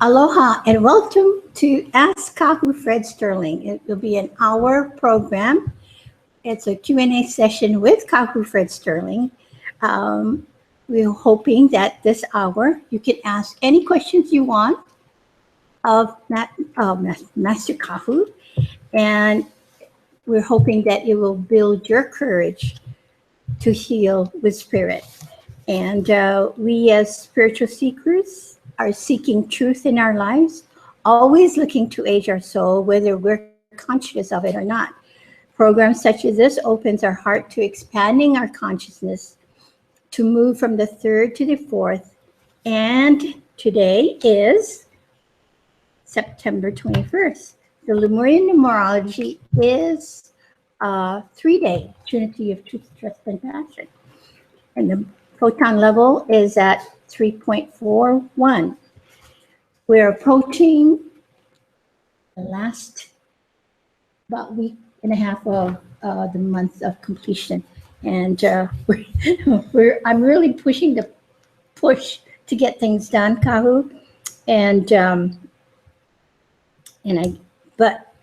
Aloha and welcome to Ask Kahu Fred Sterling. It will be an hour program. It's a Q&A session with Kahu Fred Sterling. We're hoping that this hour you can ask any questions you want of Master Kahu, and we're hoping that it will build your courage to heal with spirit. And we as spiritual seekers are seeking truth in our lives, always looking to age our soul, whether we're conscious of it or not. Programs such as this opens our heart to expanding our consciousness to move from the third to the fourth. And today is September 21st. The Lemurian numerology is 3-day Trinity of Truth, Trust, and Passion. And the proton level is at 3.41. We're approaching the last about week and a half of the month of completion. And I'm really pushing the push to get things done, Kahu. But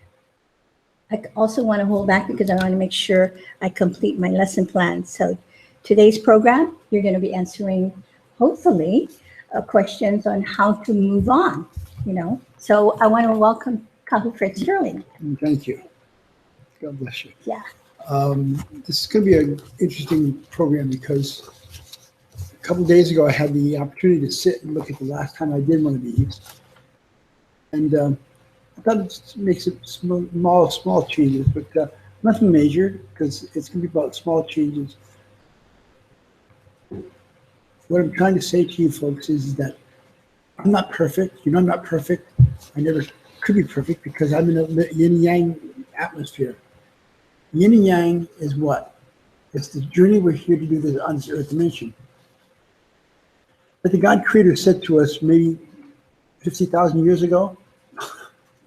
I also want to hold back because I want to make sure I complete my lesson plan. So today's program, you're going to be answering, hopefully, questions on how to move on, So I want to welcome Kahu Fred Sterling. Thank you. God bless you. Yeah. This is going to be an interesting program because a couple of days ago I had the opportunity to sit and look at the last time I did one of these. And I thought it makes it small changes, but nothing major because it's going to be about small changes. What I'm trying to say to you folks is that I'm not perfect. I'm not perfect. I never could be perfect because I'm in a yin and yang atmosphere. Yin and yang is what? It's the journey we're here to do this on this earth dimension. But the God Creator said to us maybe 50,000 years ago,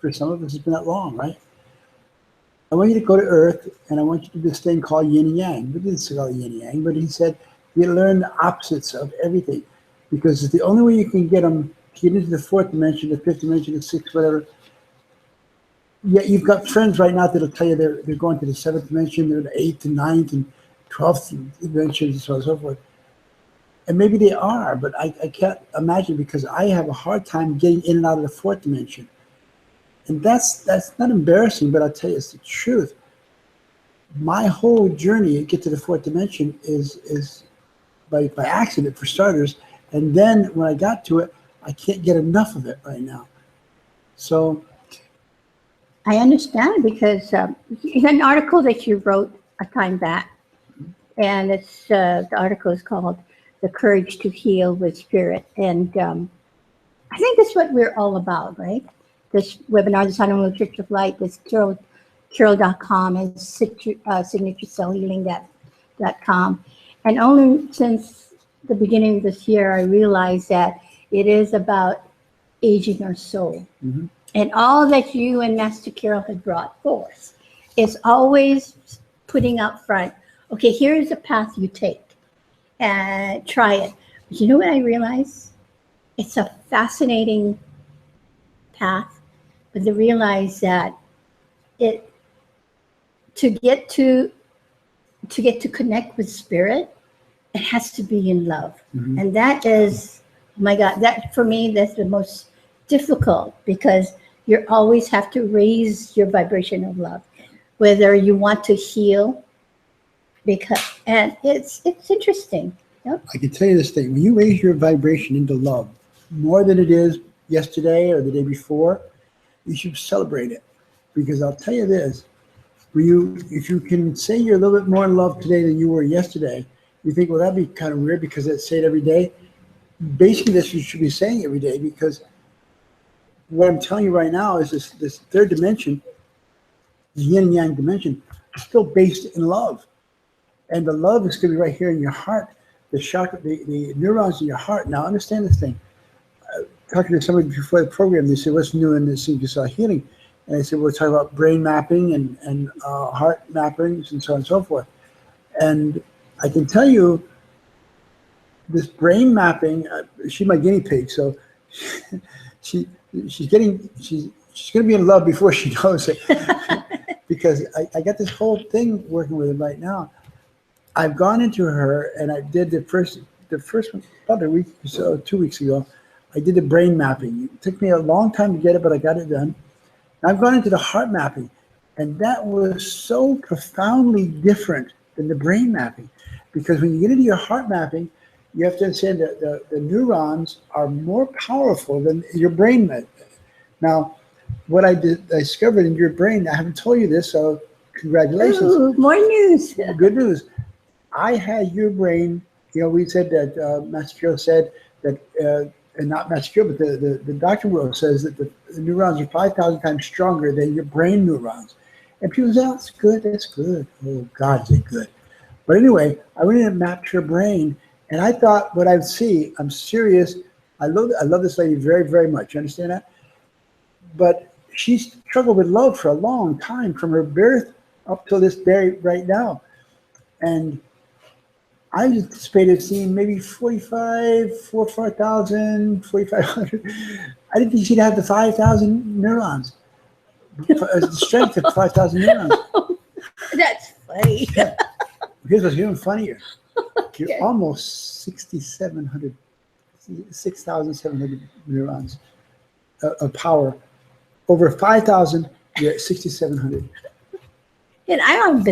for some of us it's been that long, right? I want you to go to earth and I want you to do this thing called yin and yang. We didn't say yin and yang, but he said, you learn the opposites of everything because it's the only way you can get them to get into the fourth dimension, the fifth dimension, the sixth, whatever. Yeah, you've got friends right now that'll tell you they're going to the seventh dimension, they're the eighth and ninth and 12th dimensions and so on and so forth. And maybe they are, but I can't imagine because I have a hard time getting in and out of the fourth dimension. And that's not embarrassing, but I'll tell you it's the truth. My whole journey to get to the fourth dimension is by accident for starters. And then when I got to it, I can't get enough of it right now. So I understand because in an article that you wrote a time back, and it's the article is called "The Courage to Heal with Spirit," and I think that's what we're all about, right? This webinar, the Sonic Church of Light, this Carol.com and signaturecellhealing.com, and only since the beginning of this year I realized that it is about aging our soul. Mm-hmm. And all that you and Master Carol had brought forth is always putting up front, okay, here's a path you take and try it. But you know what I realized? It's a fascinating path, but to realize that to get to connect with spirit, it has to be in love. Mm-hmm. And that is, oh my God, that for me, that's the most difficult because you always have to raise your vibration of love, whether you want to heal, and it's interesting. Yep. I can tell you this thing: when you raise your vibration into love more than it is yesterday or the day before, you should celebrate it. Because I'll tell you this: if you can say you're a little bit more in love today than you were yesterday, you think, well, that'd be kind of weird because I say it every day. Basically, this you should be saying every day because what I'm telling you right now is this third dimension, the yin and yang dimension, is still based in love. And the love is going to be right here in your heart, the chakra, the neurons in your heart. Now, understand this thing. Talking to somebody before the program, they said, what's new in this healing? And I said, we're talking about brain mapping and heart mappings and so on and so forth. And I can tell you, this brain mapping, she's my guinea pig, so she's going to be in love before she knows it. Because I got this whole thing working with him right now. I've gone into her and I did the first one about a week or so, 2 weeks ago. I did the brain mapping. It took me a long time to get it, but I got it done. And I've gone into the heart mapping, and that was so profoundly different than the brain mapping. Because when you get into your heart mapping, you have to understand that the neurons are more powerful than your brain. Now, what I discovered in your brain, I haven't told you this, so congratulations. Ooh, more news. Good news. I had your brain, we said that, Master Kyo said that, and not Master Kyo, but the doctor world says that the neurons are 5,000 times stronger than your brain neurons. And people say, oh, that's good. Oh, God, is it good. But anyway, I went in and mapped her brain, and I thought what I'd see, I'm serious, I love this lady very, very much. You understand that? But she struggled with love for a long time, from her birth up till this day right now. And I anticipated seeing maybe 4,500. I didn't think she'd have the 5,000 neurons, the strength of 5,000 neurons. That's funny. Yeah. Here's what's even funnier. You're Okay. almost 6,700 neurons of power. Over 5,000, you're at 6,700. And I've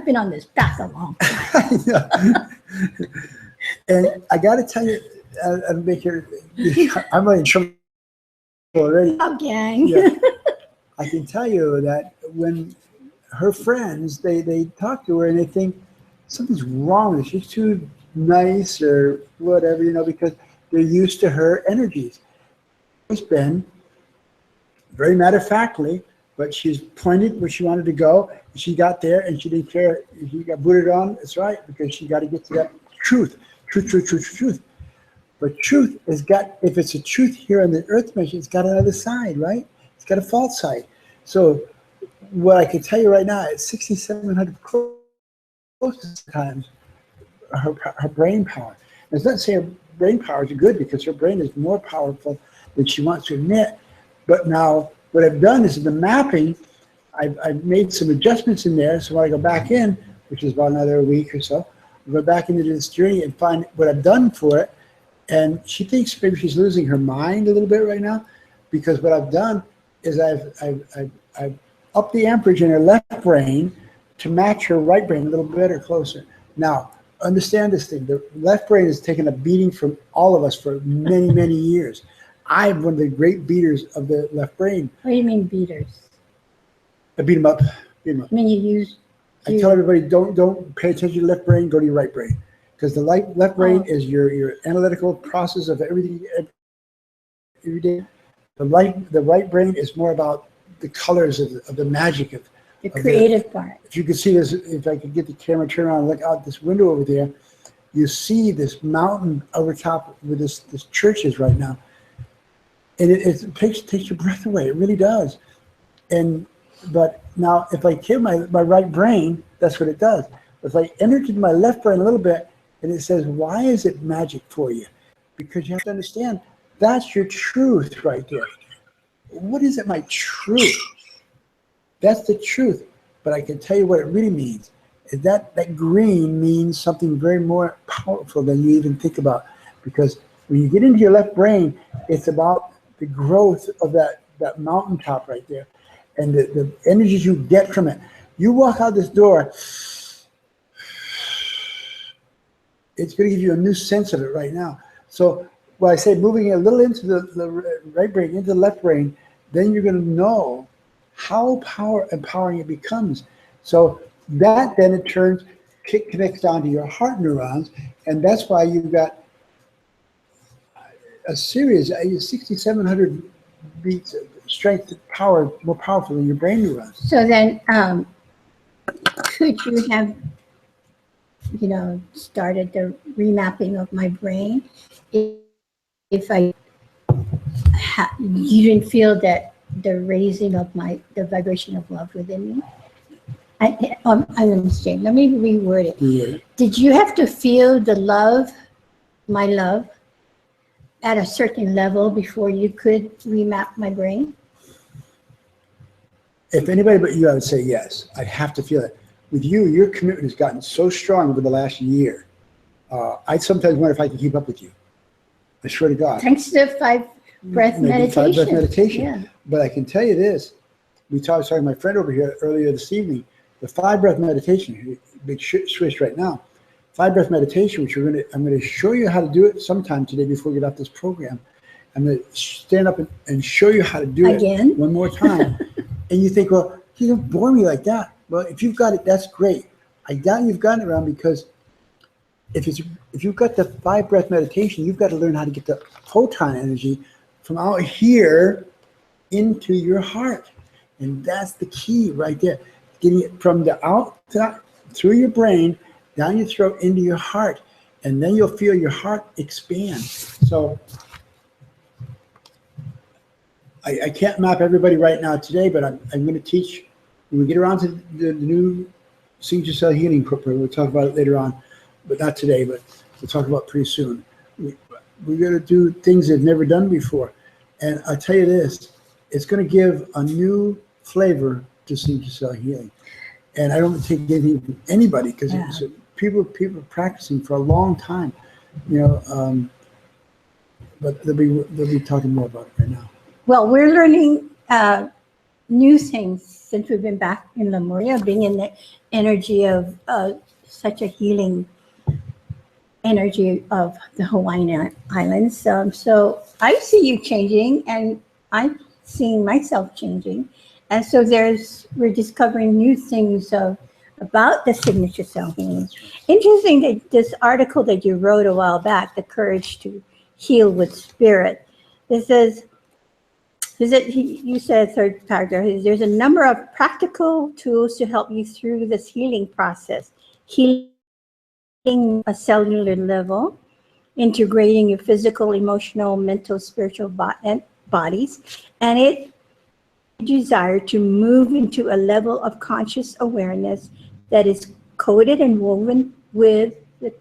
been on this path a long time. Yeah. And I got to tell you, I'll make her, I'm in trouble already. Oh, gang. Yeah. I can tell you that when her friends, they talk to her and they think something's wrong with her. She's too nice or whatever, because they're used to her energies. It's been very matter-of-factly, but she's pointed where she wanted to go. She got there and she didn't care. She got booted on. That's right, because she got to get to that truth. But truth has got, if it's a truth here on the earth dimension, it's got another side, right? It's got a false side. So what I can tell you right now, at 6,700 closest times, her brain power. It's not saying her brain power is good, because her brain is more powerful than she wants to admit. But now what I've done is in the mapping, I've made some adjustments in there. So when I go back in, which is about another week or so, I'll go back into this journey and find what I've done for it. And she thinks maybe she's losing her mind a little bit right now, because what I've done is I've upped the amperage in her left brain to match her right brain a little bit or closer. Now, understand this thing. The left brain has taken a beating from all of us for many, many years. I'm one of the great beaters of the left brain. What do you mean beaters? I beat them up. I mean, I tell everybody, don't pay attention to your left brain, go to your right brain. Because the left brain is your analytical process of everything every day. The right brain is more about the colors of the magic of the creative part. If you could see this, if I could get the camera turned on and look out this window over there, you see this mountain over top where this church is right now. And it takes your breath away. It really does. But now if I kill my right brain, that's what it does. If I enter into my left brain a little bit, and it says, why is it magic for you? Because you have to understand, that's your truth right there. What is it, my truth? That's the truth. But I can tell you what it really means. Is that green means something very more powerful than you even think about. Because when you get into your left brain, it's about the growth of that mountaintop right there. And the energies you get from it. You walk out this door, it's going to give you a new sense of it right now. So when I say moving a little into the right brain, into the left brain, then you're going to know how empowering it becomes. So that then in turn connects down to your heart neurons, and that's why you've got a series, 6,700 beats of strength, power, more powerful than your brain neurons. So then, could you have, started the remapping of my brain if you didn't feel that the raising of the vibration of love within me? I understand. Let me reword it. Yeah. Did you have to feel the love, my love, at a certain level before you could remap my brain? If anybody but you, I would say yes. I'd have to feel it. With you, your commitment has gotten so strong over the last year. I sometimes wonder if I can keep up with you. I swear to God. Thanks to 5-breath meditation. 5-breath meditation. Yeah. But I can tell you this. I was talking to my friend over here earlier this evening. The 5-breath meditation, big switch right now. 5-breath meditation, which I'm going to show you how to do it sometime today before we get off this program. I'm going to stand up and show you how to do Again? it one more time. And you think, well, you don't bore me like that. Well, if you've got it, that's great. I doubt you've gotten it around because if you've got the 5-breath meditation, you've got to learn how to get the photon energy from out here into your heart. And that's the key right there. Getting it from the outside, through your brain, down your throat, into your heart. And then you'll feel your heart expand. So I can't map everybody right now today, but I'm going to teach, when we get around to the new signature cell healing program, we'll talk about it later on, but not today, but we'll talk about it pretty soon. We're going to do things they've never done before. And I'll tell you this, it's going to give a new flavor to signature cell healing. And I don't take anything from anybody because people practicing for a long time, but they'll be talking more about it right now. Well, we're learning new things since we've been back in Lemuria, being in the energy of such a healing energy of the Hawaiian Islands. So I see you changing, and I'm seeing myself changing. And so we're discovering new things about the signature cell healing. Interesting that this article that you wrote a while back, The Courage to Heal with Spirit, this says, you said, third paragraph, there's a number of practical tools to help you through this healing process. Healing a cellular level, integrating your physical, emotional, mental, spiritual bodies, and it desire to move into a level of conscious awareness that is coded and woven with the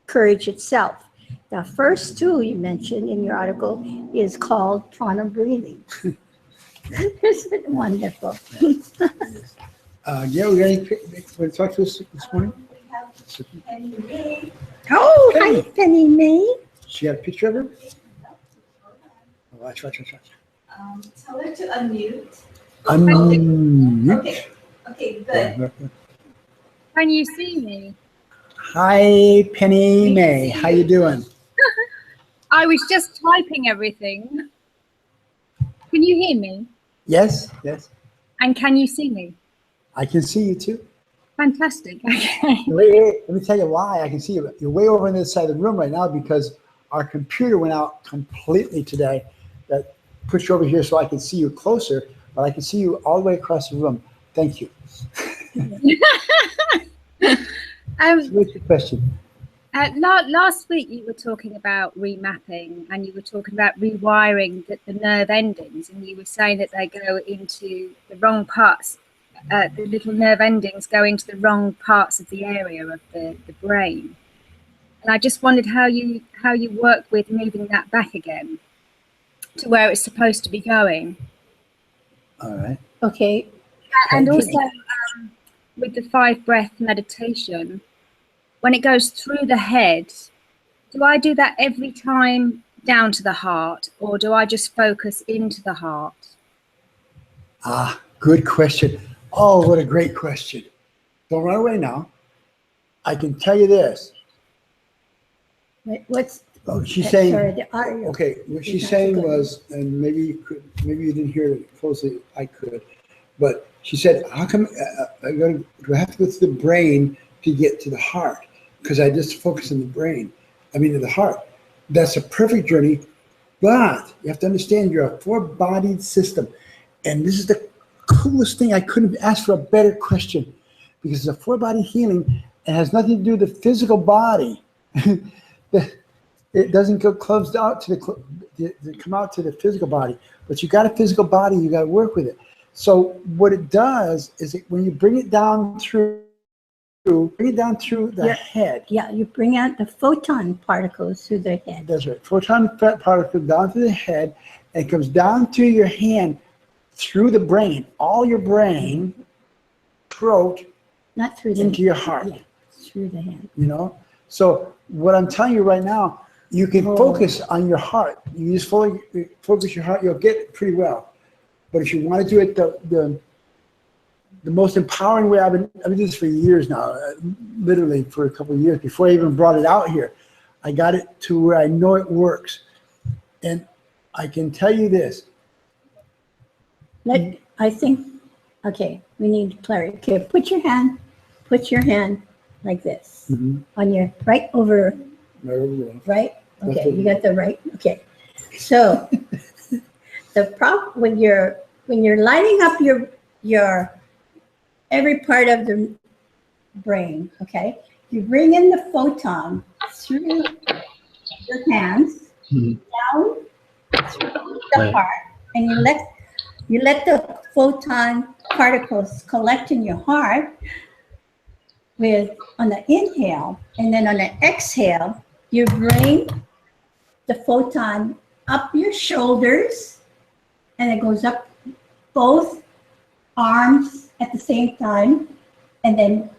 courage itself. The first tool you mentioned in your article is called prana breathing. Isn't wonderful? Yeah, we want to talk to us this morning? Penny May. Oh, hi, Penny May. She got a picture of her? Oh, watch. Tell her to unmute. Unmute. Okay, good. Can you see me? Hi, Penny May. How you doing? I was just typing everything. Can you hear me? Yes. And can you see me? I can see you too. Fantastic. Okay. Wait, let me tell you why I can see you. You're way over on the other side of the room right now because our computer went out completely today. That pushed you over here so I can see you closer, but I can see you all the way across the room. Thank you. What's your question? Last week you were talking about remapping, and you were talking about rewiring the nerve endings, and you were saying that they go into the wrong parts. The little nerve endings go into the wrong parts of the area of the brain. And I just wondered how you work with moving that back again to where it's supposed to be going. All right. Okay. And also with the 5-breath meditation, when it goes through the head, do I do that every time down to the heart, or do I just focus into the heart? Good question. Oh, what a great question. Don't run away now. I can tell you this. What's She's saying, sorry, the audio. okay, what she's saying was, and maybe you didn't hear it closely, I could, but she said, how come do I have to go through the brain to get to the heart? Because I just focus on the brain, to the heart. That's a perfect journey, but you have to understand you're a 4-bodied system. And this is the coolest thing. I couldn't have asked for a better question, because it's a 4-body healing. It has nothing to do with the physical body. It doesn't go closed out to come out to the physical body, but you got a physical body, you got to work with it. So what it does is when you bring it down through bring it down through the Yeah. head. Yeah, you bring out the photon particles through the head. That's right. Photon particle down to the head, and it comes down to your hand through the brain, all your brain, throat, Not through the into your heart. Yeah, through the head. You know? So what I'm telling you right now, you can focus on your heart. You just fully focus your heart, you'll get it pretty well. But if you want to do it the most empowering way, I've been doing this for years now, literally for a couple of years, before I even brought it out here. I got it to where I know it works. And I can tell you this. I think, okay, we need clarity. Okay, put your hand like this on your right over, right? Okay, you got the right, okay. So the problem when you're lighting up your every part of the brain, okay, you bring in the photon through your hands down through the heart, and you let the photon particles collect in your heart on the inhale, and then on the exhale, you bring the photon up your shoulders, and it goes up both arms at the same time, and then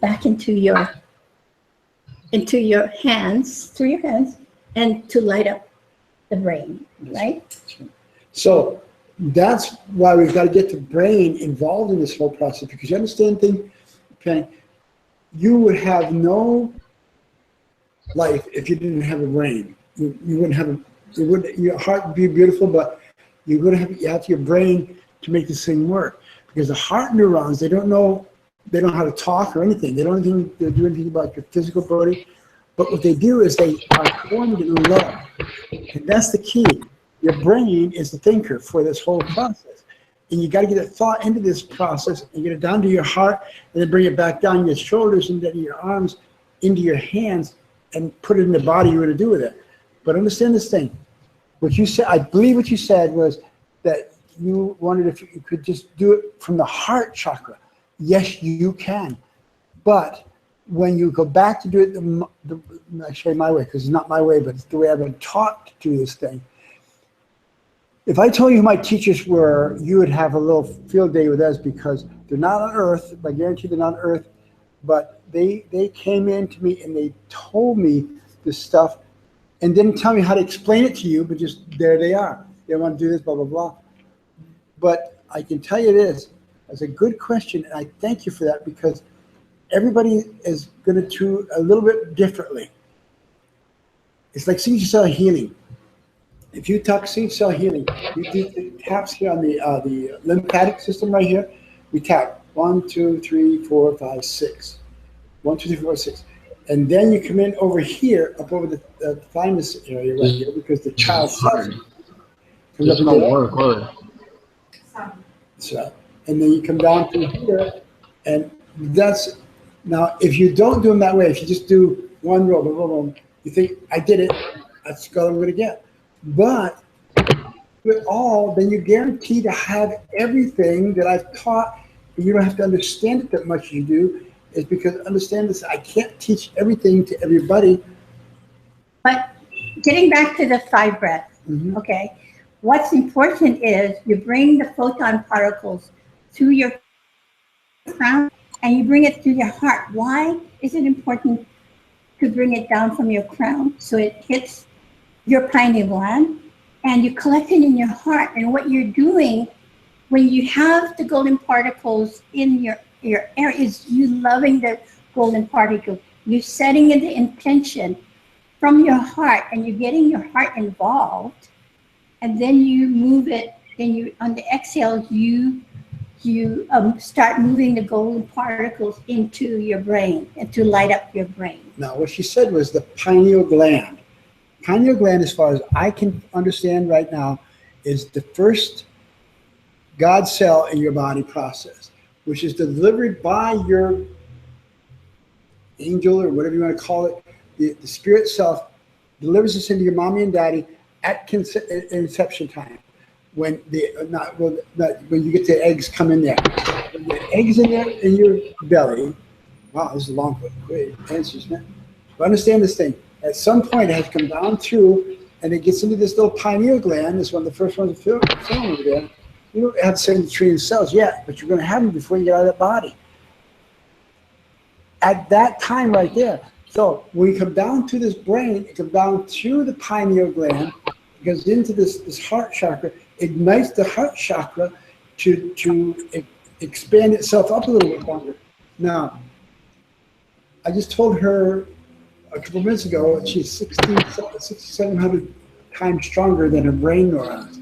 back into your hands, through your hands, and to light up the brain, right? So that's why we've got to get the brain involved in this whole process, because you understand thing, okay, you would have no life if you didn't have a brain. You wouldn't have your heart would be beautiful, but you have your brain to make this thing work. Because the heart neurons, they don't know how to talk or anything. They don't do anything about your physical body. But what they do is they are formed in love. And that's the key. Your brain is the thinker for this whole process. And you got to get a thought into this process and get it down to your heart, and then bring it back down your shoulders and then your arms into your hands and put it in the body you want to do with it. But understand this thing. What you said, I believe what you said was that you wondered if you could just do it from the heart chakra. Yes, you can. But when you go back to do it, I say my way, because it's not my way, but it's the way I've been taught to do this thing. If I told you who my teachers were, you would have a little field day with us, because they're not on Earth. I guarantee they're not on Earth. But they came in to me and they told me this stuff and didn't tell me how to explain it to you, but just there they are. They want to do this, blah, blah, blah. But I can tell you this, that's a good question, and I thank you for that, because everybody is going to do a little bit differently. It's like single cell healing. If you talk single cell healing, you do the taps here on the lymphatic system right here. We tap 1, 2, 3, 4, 5, 6. 1, 2, 3, 4, 5, 6. And then you come in over here, up over the thymus area right here, because the child comes up in the so, and then you come down through here, and that's, now if you don't do them that way, if you just do one row, boom, boom, boom, you think, I did it, that's what I'm going to get. But with all, then you're guaranteed to have everything that I've taught, and you don't have to understand it that much as you do, is because understand this, I can't teach everything to everybody. But getting back to the 5 breaths, okay, what's important is you bring the photon particles through your crown and you bring it through your heart. Why is it important to bring it down from your crown so it hits your pineal gland and you collect it in your heart? And what you're doing when you have the golden particles in your air is you loving the golden particle. You're setting in the intention from your heart and you're getting your heart involved. And then you move it, and you on the exhale, you start moving the golden particles into your brain and to light up your brain. Now, what she said was the pineal gland. Pineal gland, as far as I can understand right now, is the first God cell in your body process, which is delivered by your angel or whatever you want to call it. The spirit self delivers this into your mommy and daddy at inception time, when when you get the eggs come in there. When the eggs in there in your belly, Wow, this is a long answers, man. But understand this thing. At some point, it has come down through, and it gets into this little pineal gland. It's one of the first ones to film over there. You don't have 70 trillion cells yet, but you're going to have them before you get out of that body. At that time right there. So when you come down to this brain, it comes down through the pineal gland, it goes into this heart chakra, ignites the heart chakra to expand itself up a little bit longer. Now, I just told her a couple minutes ago that she's 6,700 times stronger than her brain neurons.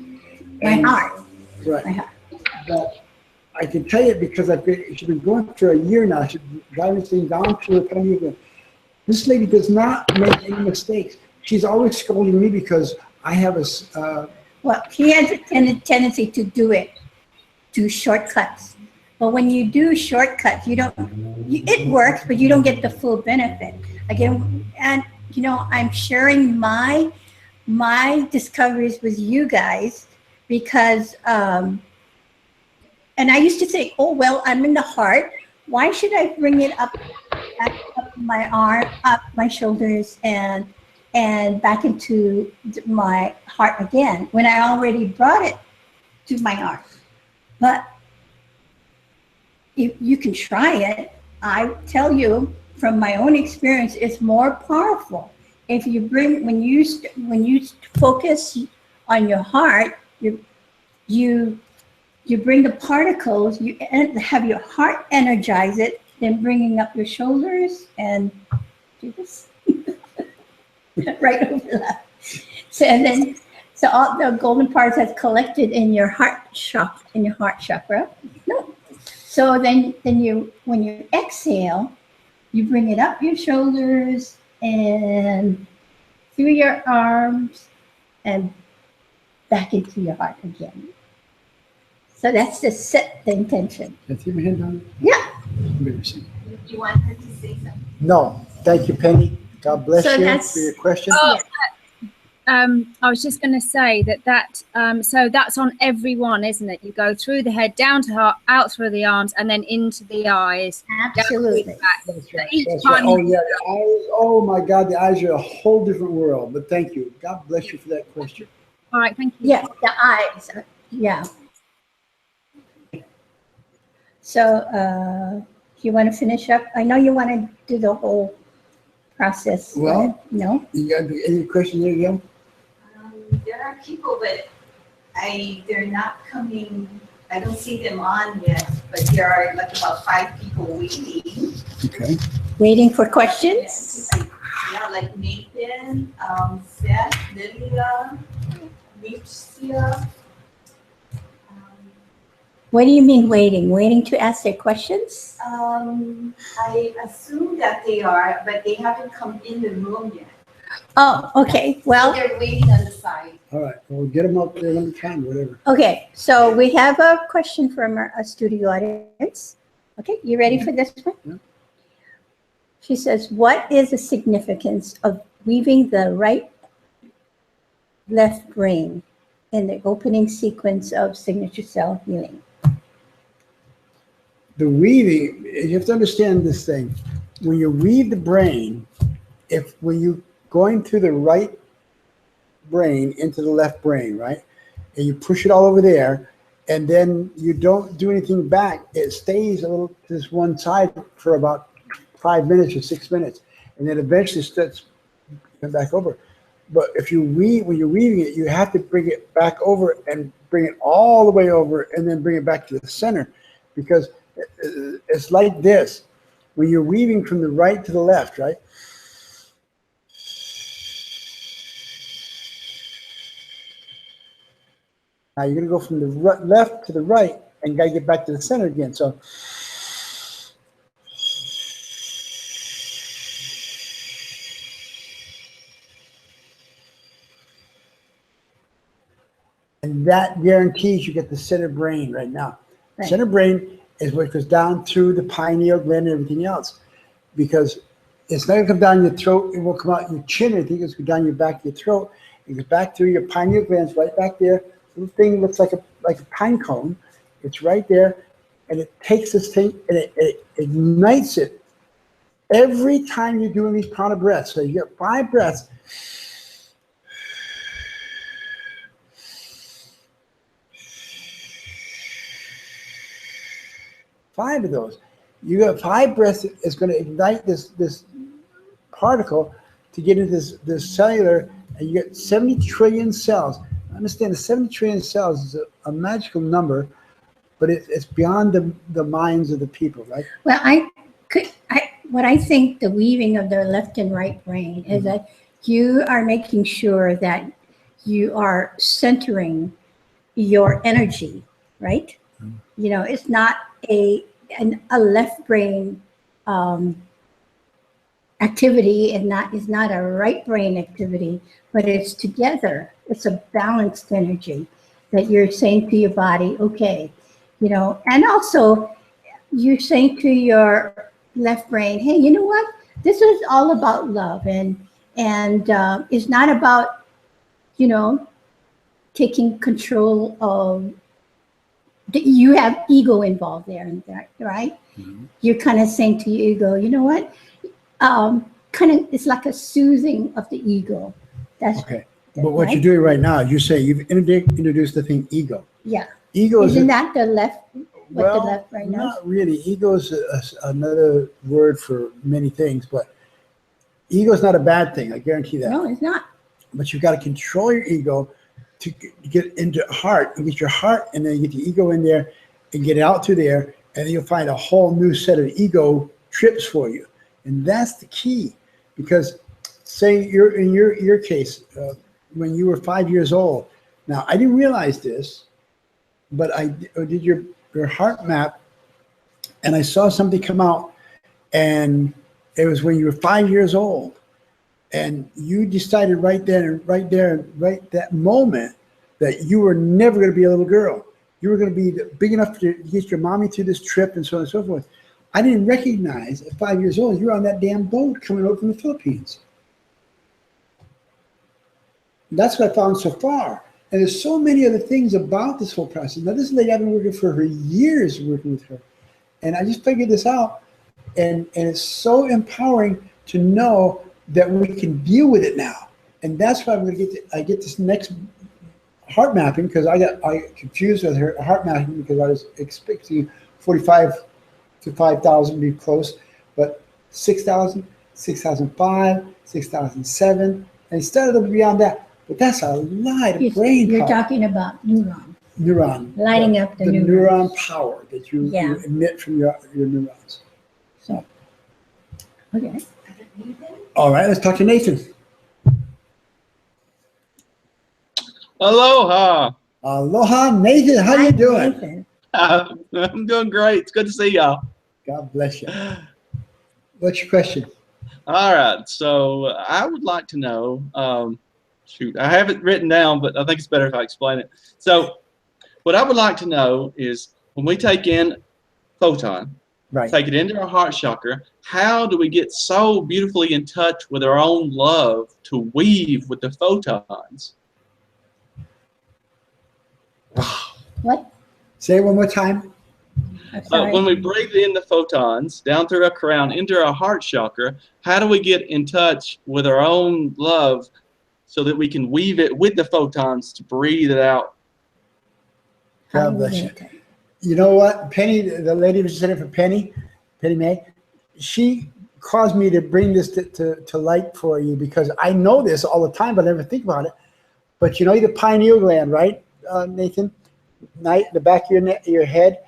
My heart. Right. My heart. But I can tell you because she's been going for a year now. She's driving this thing down to her pineal gland. This lady does not make any mistakes. She's always scolding me because I have Well, she has a tendency to do shortcuts. But when you do shortcuts, it works, but you don't get the full benefit. Again, and I'm sharing my discoveries with you guys because, and I used to think, oh, well, I'm in the heart. Why should I bring it up my arm, up my shoulders, and back into my heart again when I already brought it to my heart? But you can try it. I tell you from my own experience, it's more powerful. If you when you focus on your heart, you bring the particles, you have your heart energize it, then bringing up your shoulders and do this right over that. So all the golden parts that's collected in your heart chakra. No. So then when you exhale, you bring it up your shoulders and through your arms and back into your heart again. So that's to set the intention. Can I see my hand down? Yeah. Do you want her to say something? No. Thank you, Penny. God bless So you that's- for your question. Oh, I was just going to say that so that's on everyone, isn't it? You go through the head, down to heart, out through the arms, and then into the eyes. Absolutely. Down That's right. each That's time right. Oh, you- yeah. The eyes. Oh, my God. The eyes are a whole different world. But thank you. God bless you for that question. All right, thank you. Yeah, the eyes. Yeah. So, you want to finish up? I know you want to do the whole process. Well- no? You got any questions there, Gil? There are people, but they're not coming. I don't see them on yet, but there are like about 5 people waiting. Okay. Waiting for questions? Yeah, like Nathan, Seth, Lilia, Lucia. What do you mean waiting? Waiting to ask their questions? I assume that they are, but they haven't come in the room yet. Oh, okay. So Well, they're waiting on the side. All right. Well, get them up there when we can, whatever. okay. So we have a question from our studio audience. Okay, you ready for this one? Yeah. She says, what is the significance of weaving the right-left brain in the opening sequence of signature cell healing? The weaving, you have to understand this thing. When you weave the brain, when you going through the right brain into the left brain, right? And you push it all over there, and then you don't do anything back. It stays a little to this one side for about 5 minutes or 6 minutes, and then eventually starts coming back over. But when you're weaving it, you have to bring it back over and bring it all the way over, and then bring it back to the center, because it's like this. When you're weaving from the right to the left, right? Now you're going to go from the left to the right and got to get back to the center again. So and that guarantees you get the center brain right now. Right. Center brain is what goes down through the pineal gland and everything else, because it's not going to come down your throat. It will come out your chin. I think it's going down your back of your throat. It goes back through your pineal glands right back there. Little thing looks like a pine cone. It's right there, and it takes this thing and it ignites it Every time you're doing these prana breaths, so you get 5 breaths. Five of those. You got 5 breaths is going to ignite this particle to get into this cellular, and you get 70 trillion cells. Understand, the 70 trillion cells is a magical number, but it's beyond the minds of the people, right? Well, what I think the weaving of the left and right brain is that you are making sure that you are centering your energy, right? You know, it's not a left brain activity, and is not a right brain activity, but it's together. It's a balanced energy that you're saying to your body, okay, you know, and also you're saying to your left brain, hey, you know what? This is all about love, and it's not about, you know, taking control of. You have ego involved there, right? Mm-hmm. You're kind of saying to your ego, you know what? Kind of, it's like a soothing of the ego. That's okay. But what you're doing right now, you say you've introduced the thing ego. Yeah. Ego isn't that the left? Well, the left right now? Not really. Ego is another word for many things, but ego is not a bad thing. I guarantee that. No, it's not. But you've got to control your ego to get into heart, and get your heart, and then you get the ego in there and get it out through there, and then you'll find a whole new set of ego trips for you. And that's the key, because say in your case, when you were 5 years old. Now, I didn't realize this, but I did your heart map, and I saw something come out, and it was when you were 5 years old, and you decided right that moment that you were never going to be a little girl. You were going to be big enough to get your mommy through this trip and so on and so forth. I didn't recognize at 5 years old you were on that damn boat coming over from the Philippines. That's what I found so far. And there's so many other things about this whole process. Now, this lady, I've been working for years, working with her. And I just figured this out. And it's so empowering to know that we can deal with it now. And that's why I'm going to I get this next heart mapping, because I got confused with her heart mapping because I was expecting 45 to 5,000 to be close, but 6,000, 6,005, 6,007, and started beyond that. But that's a lot of brain power. You're talking about neuron. Lighting up the neuron power that you emit from your neurons. So, okay. All right, let's talk to Nathan. Aloha. Aloha, Nathan. How you doing? Nathan. I'm doing great. It's good to see y'all. God bless you. What's your question? All right. So I would like to know, shoot, I have it written down, but I think it's better if I explain it. So what I would like to know is when we take in photon, take it into our heart chakra, how do we get so beautifully in touch with our own love to weave with the photons? What? Say it one more time. When we breathe in the photons down through our crown into our heart chakra, how do we get in touch with our own love so that we can weave it with the photons to breathe it out? God bless you. You know what? Penny, the lady who said it for Penny May, she caused me to bring this to light for you, because I know this all the time, but I never think about it. But you know the pineal gland, right, Nathan? The back of your head.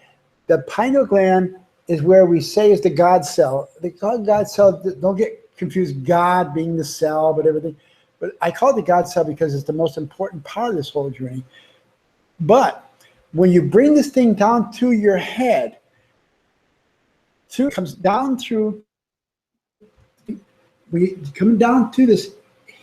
The pineal gland is where we say is the God cell. They call it God cell. Don't get confused, God being the cell, but everything. But I call it the God cell because it's the most important part of this whole journey. But when you bring this thing down to your head, comes down through, when you come down to this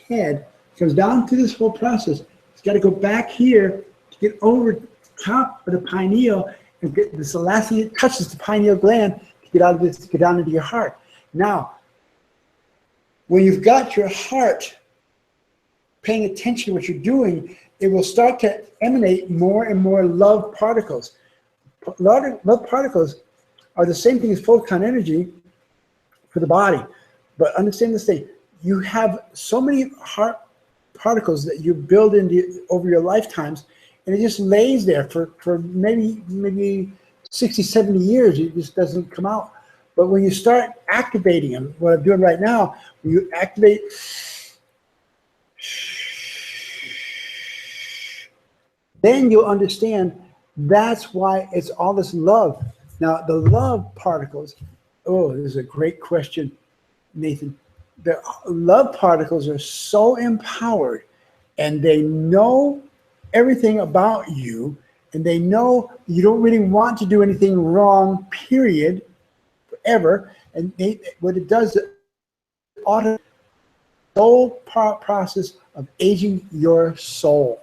head, comes down to this whole process. It's got to go back here to get over top of the pineal, and get this. The last thing it touches the pineal gland to get out of this, to get down into your heart. Now, when you've got your heart paying attention to what you're doing, it will start to emanate more and more love particles. Love particles are the same thing as photon energy. for the body. But understand this thing, you have so many heart particles that you build into over your lifetimes, and it just lays there for maybe 60, 70 years. It just doesn't come out. But when you start activating them, what I'm doing right now, when you activate, then you'll understand that's why it's all this love. Now, the love particles, oh, this is a great question, Nathan. The love particles are so empowered, and they know everything about you, and they know you don't really want to do anything wrong, period, ever. And what it does, it auto soul process of aging your soul.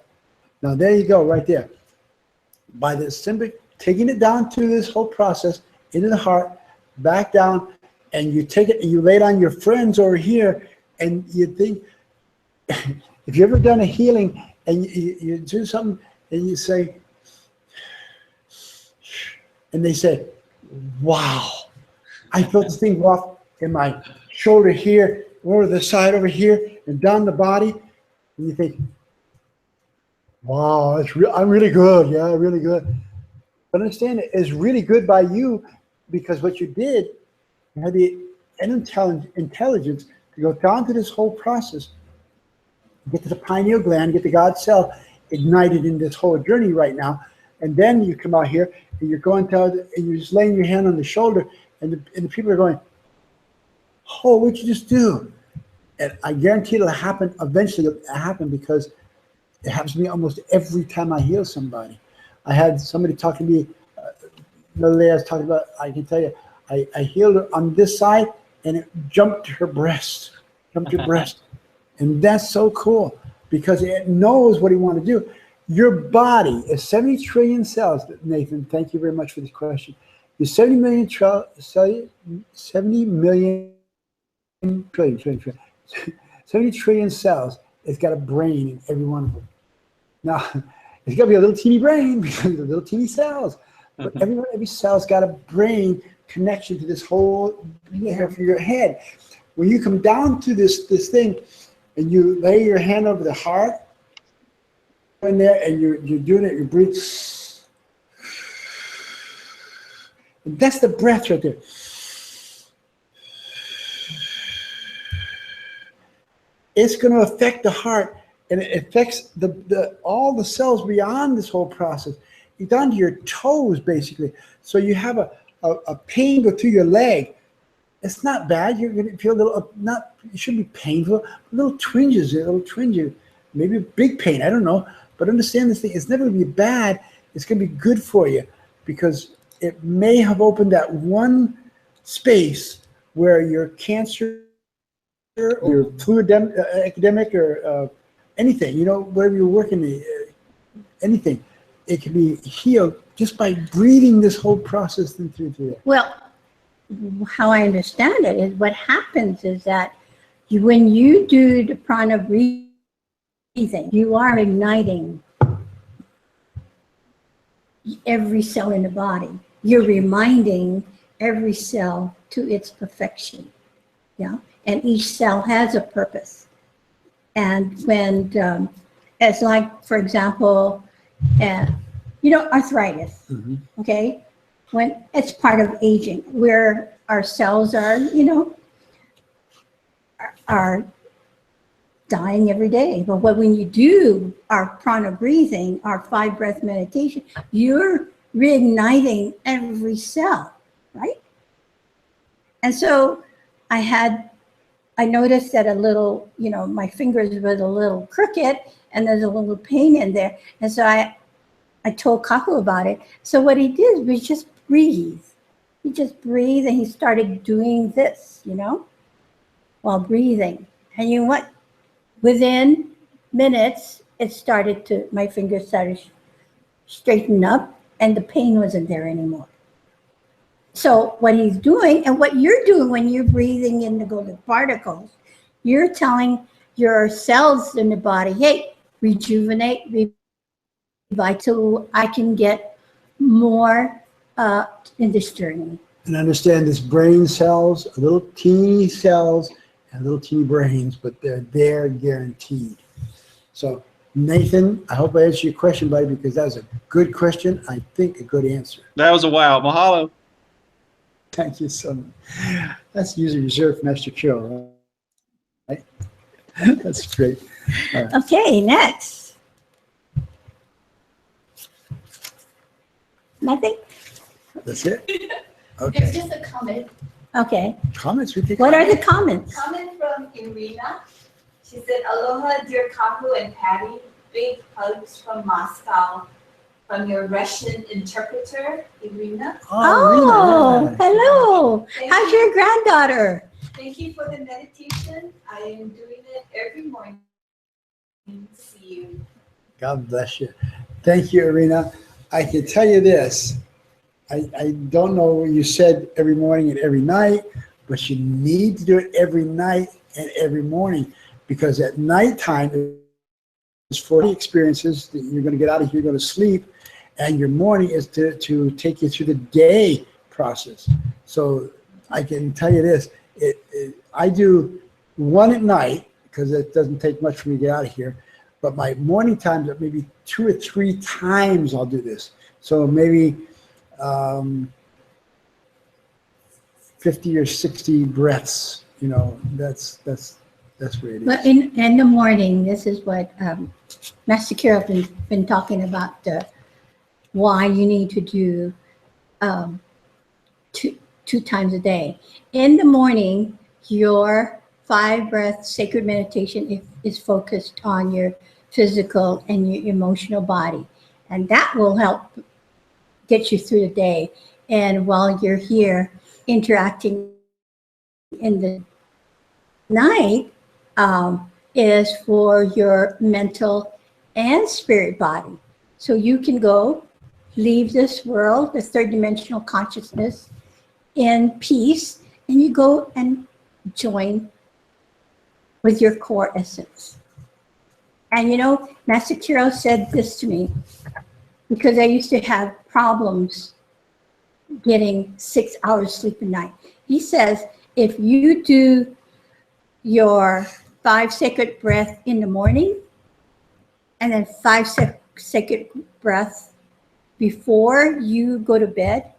Now, there you go, right there. By the simple taking it down through this whole process into the heart, back down, and you take it and you lay it on your friends over here, and you think, if you ever done a healing and you do something and you say, and they say, wow, I felt this thing go off in my shoulder here, over the side over here, and down the body, and you think, wow, I'm really good, yeah, really good. But understand, it's really good by you, because what you did, you had the intelligence to go down to this whole process, get to the pineal gland, get the God cell ignited in this whole journey right now, and then you come out here and you're going to, and you're just laying your hand on the shoulder, and the people are going, oh, what'd you just do? And I guarantee it'll happen eventually. It'll happen, because it happens to me almost every time I heal somebody. I had somebody talk to me, Lily, I was talking about, I can tell you, I healed her on this side, and it jumped to her breast, And that's so cool, because it knows what you want to do. Your body is 70 trillion cells. Nathan, thank you very much for this question. Your 70 million trillion, 70 trillion cells. It's got a brain in every one of them. Now, it's got to be a little teeny brain, because of the little teeny cells. But every cell's got a brain connection to this whole hair for your head. When you come down to this thing, and you lay your hand over the heart, in there, and you're doing it, you breathe. And that's the breath right there. It's going to affect the heart, and it affects all the cells beyond this whole process. You're down to your toes, basically. So you have a pain go through your leg. It's not bad. You're going to feel a little, it shouldn't be painful, little twinges, maybe a big pain, I don't know. But understand this thing, it's never going to be bad. It's going to be good for you, because it may have opened that one space where your cancer or your fluid epidemic or anything, wherever you're working, anything, it can be healed just by breathing this whole process through there. Well, how I understand it is, what happens is that when you do the prana breathing, you are igniting every cell in the body. You're reminding every cell to its perfection. Yeah. And each cell has a purpose. And when, as like, for example, arthritis, okay? When it's part of aging, where our cells are, are dying every day. But when you do our prana breathing, our 5-breath meditation, you're reigniting every cell, right? And so I noticed that a little, my fingers were a little crooked, and there's a little pain in there. And so I told Kahu about it. So what he did was just breathe. He just breathed, and he started doing this, while breathing. And you know what? Within minutes, my fingers started straightening up, and the pain wasn't there anymore. So what he's doing, and what you're doing when you're breathing in the golden particles, you're telling your cells in the body, hey, rejuvenate, revive, so I can get more in this journey. And understand this brain cells, little teeny cells and little teeny brains, but they're there guaranteed. So Nathan, I hope I answered your question, buddy, because that was a good question. I think a good answer. That was a wow. Mahalo. Thank you so much. That's usually reserved for Master Kyo, right? That's great. All right. Okay, next. Nothing? That's it? It's Okay. just a comment. Okay. Comments? We take What are the comments? Comment from Irina. She said, aloha, dear Kahu and Patty. Big hugs from Moscow from your Russian interpreter, Irina. Oh, Rena. hello. Thank How's you. your granddaughter? Thank you for the meditation. I am doing it every morning. See you. God bless you. Thank you, Irina. I can tell you this. I don't know what you said every morning and every night, but you need to do it every night and every morning, because at nighttime is for the experiences that you're going to get out of here, you're going to sleep, and your morning is to take you through the day process. So I can tell you this. I do one at night because it doesn't take much for me to get out of here. But my morning times are maybe 2 or 3 times I'll do this. So maybe 50 or 60 breaths. You know, that's where it is. But in the morning, this is what Master Kira has been talking about, why you need to do two times a day. In the morning, your 5-breath sacred meditation is focused on your physical and your emotional body. And that will help get you through the day. And while you're here interacting in the night, is for your mental and spirit body. So you can go leave this world, the third dimensional consciousness, in peace, and you go and join with your core essence. And you know, Master Kiro said this to me because I used to have problems getting 6 hours sleep a night. He says, if you do your 5 sacred breath in the morning and then 5 sacred breaths before you go to bed,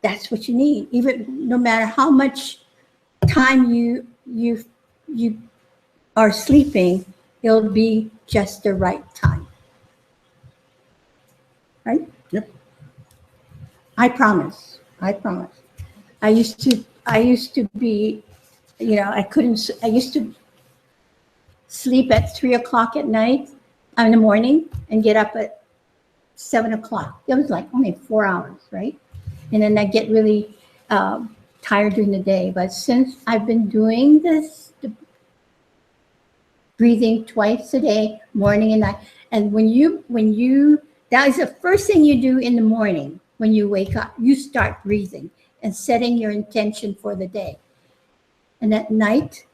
that's what you need. Even no matter how much time you are sleeping, it'll be just the right time. Right? Yep. I promise. I promise. I used to be, you know, I used to sleep at 3 o'clock at night, in the morning, and get up at 7 o'clock. It was like only 4 hours, right? And then I get really tired during the day. But since I've been doing this, breathing twice a day, morning and night, and when you, that is the first thing you do in the morning when you wake up. You start breathing and setting your intention for the day. And at night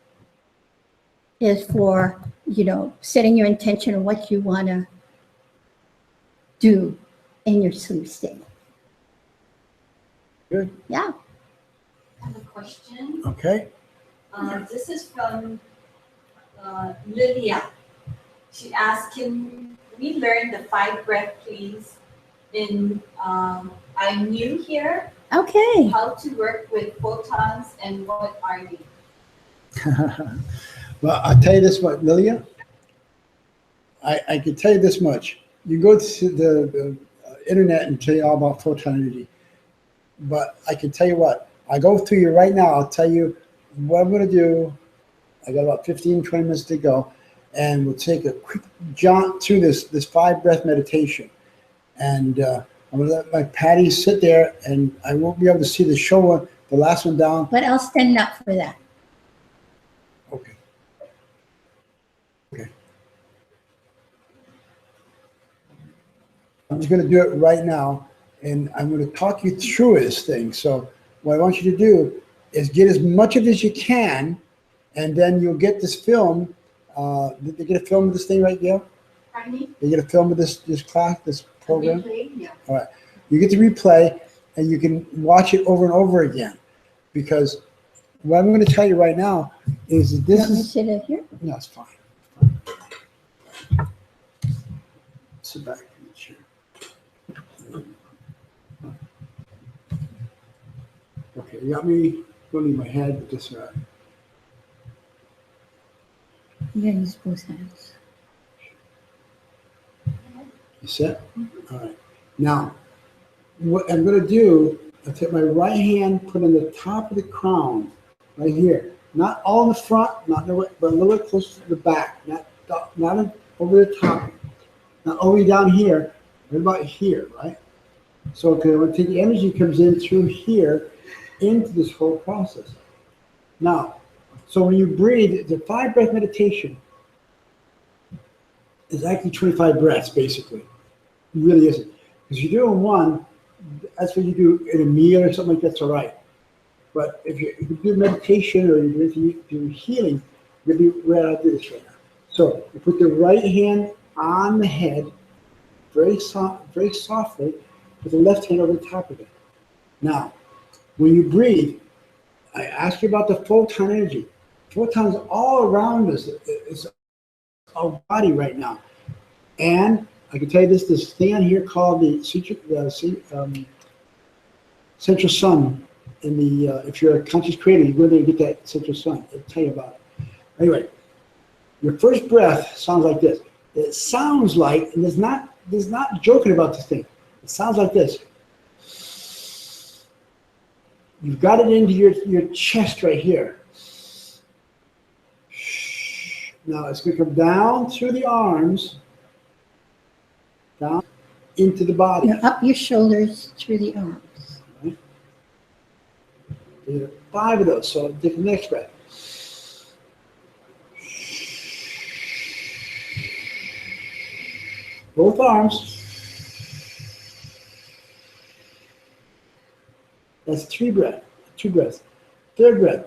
is for, you know, setting your intention on what you want to do in your sleep state. Good. Yeah. I have a question. Okay. This is from Lilia. She asked, can we learn the 5 breath, please? I'm new here. Okay. How to work with photons and what are they? Well, I'll tell you this much, Lilia. I can tell you this much. You go to the internet and tell you all about photon energy. But I can tell you what, I go through you right now. I'll tell you what I'm going to do. I got about 15, 20 minutes to go. And we'll take a quick jaunt through this 5-breath meditation. And I'm going to let my Patty sit there, and I won't be able to see the show one, the last one down. But I'll stand up for that. Okay. Okay. I'm just going to do it right now, and I'm going to talk you through this thing. So what I want you to do is get as much of it as you can, and then you'll get this film. Did they get a film of this thing right, Gail? Pardon me? They get a film of this class, this program? Replay? Yeah. All right. You get to replay, and you can watch it over and over again. Because what I'm going to tell you right now is that this Let me is, sit it here. no, it's fine. Sit back in the chair. Okay, you got me going in my head with this. Yeah, use both hands. You set? All right. Now, what I'm going to do, I'll take my right hand, put on the top of the crown, right here. Not all in the front, not the way, but a little bit closer to the back. Not over the top, not all the way down here, right about here, right? So, okay, we'll take the energy comes in through here into this whole process. Now, so when you breathe, the 5-breath meditation is actually 25 breaths, basically. It really isn't. Because you're doing one, that's what you do in a meal or something like that's all right. But if you do meditation or you do healing, you'll be right out do this right now. So you put the right hand on the head, very softly, with the left hand over the top of it. Now, when you breathe, I ask you about the photon energy. Photons all around us. It's our body right now. And I can tell you this thing on here called the central sun. In the if you're a conscious creator, you go there and get that central sun. It'll tell you about it. Anyway, your first breath sounds like this. It sounds like, and there's not joking about this thing. It sounds like this. You've got it into your chest right here. Now it's going to come down through the arms, down into the body. Now up your shoulders through the arms. Right? There are 5 of those, so take the next breath. Both arms. That's 3 breaths. 2 breaths. Third breath.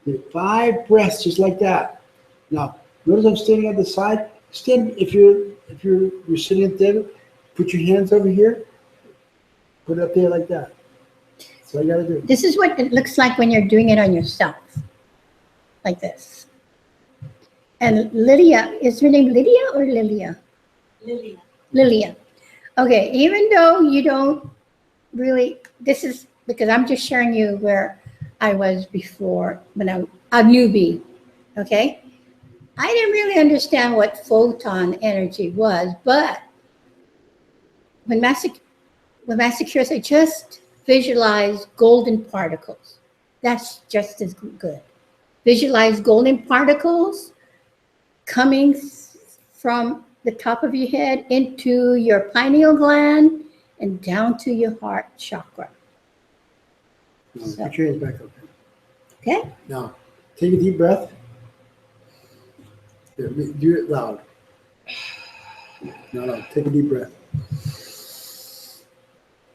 Did 5 breaths just like that. Now, notice I'm standing at the side. Stand if you're sitting at there, put your hands over here. Put it up there like that. That's all you gotta do. This is what it looks like when you're doing it on yourself. Like this. And Lydia, is her name Lydia or Lilia? Lilia. Lilia. Okay, even though you don't really, this is because I'm just sharing you where I was before when I'm a newbie, okay? I didn't really understand what photon energy was, but when Master Cure said, just visualize golden particles. That's just as good. Visualize golden particles coming from the top of your head into your pineal gland and down to your heart chakra. No, put your hands back up. Okay? Now, take a deep breath. Do it loud. No, take a deep breath.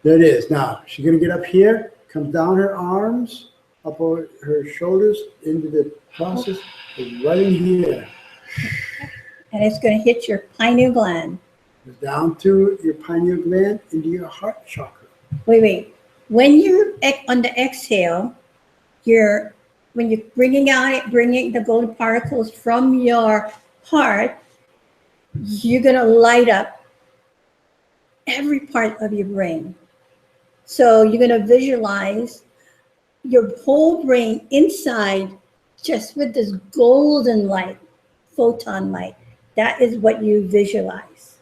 There it is. Now, she's going to get up here, comes down her arms, up over her shoulders, into the process, and right in here. And it's going to hit your pineal gland. Down through your pineal gland into your heart chakra. Wait. When you're on the exhale, when you're bringing the golden particles from your heart, you're going to light up every part of your brain. So you're going to visualize your whole brain inside just with this golden light, photon light. That is what you visualize.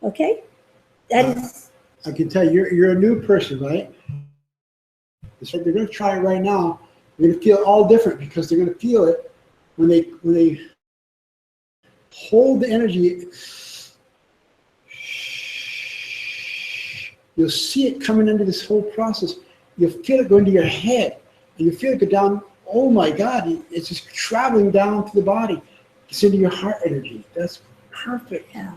Okay? That is. I can tell you, you're a new person, right? So they're going to try it right now. They're going to feel all different because they're going to feel it when they hold the energy. You'll see it coming into this whole process. You'll feel it go into your head. And you feel it go down. Oh my God, it's just traveling down to the body. It's into your heart energy. That's perfect. Yeah.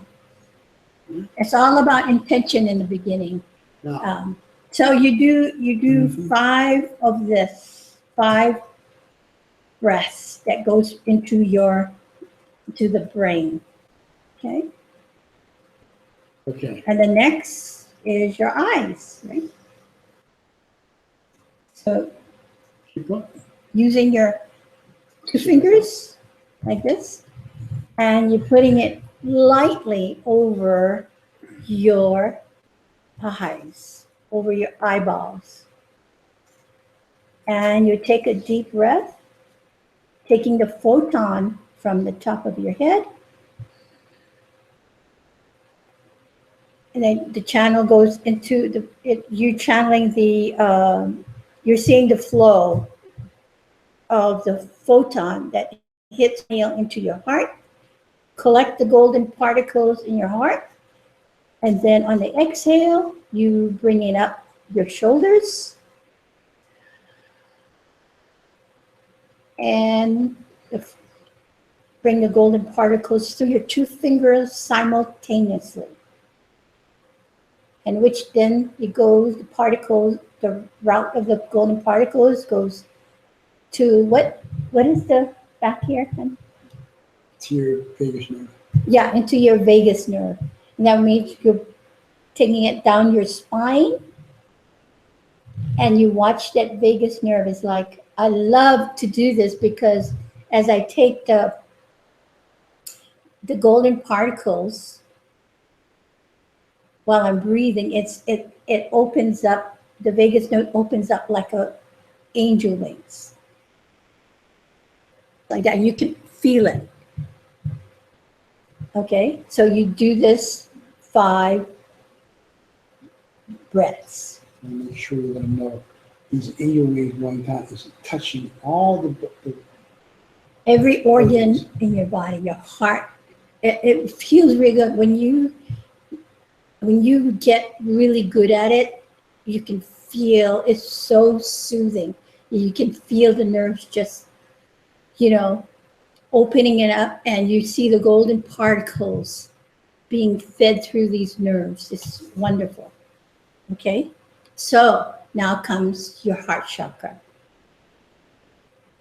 It's all about intention in the beginning. Now, So you do 5 of this, 5 breaths that goes into to the brain. Okay. Okay. And the next is your eyes, right? So Keep going. using your two fingers like this, and you're putting it lightly over your eyes, over your eyeballs. And you take a deep breath, taking the photon from the top of your head. And then the channel goes into you're channeling you're seeing the flow of the photon that hits into your heart, collect the golden particles in your heart, and then on the exhale, you bring it up your shoulders and bring the golden particles through your two fingers simultaneously. And which then it goes, the route of the golden particles goes to what is the back here? To your vagus nerve. Yeah, into your vagus nerve. And that means you're taking it down your spine and you watch that vagus nerve. Is like, I love to do this because as I take the golden particles while I'm breathing, it opens up, the vagus nerve opens up like a angel wings. Like that, you can feel it. Okay, so you do this 5 breaths. And make sure you let them know these angel waves going down is touching all the Every organ in your body, your heart, it feels really good. When you get really good at it, you can feel it's so soothing. You can feel the nerves just, opening it up, and you see the golden particles being fed through these nerves. It's wonderful. Okay, so now comes your heart chakra.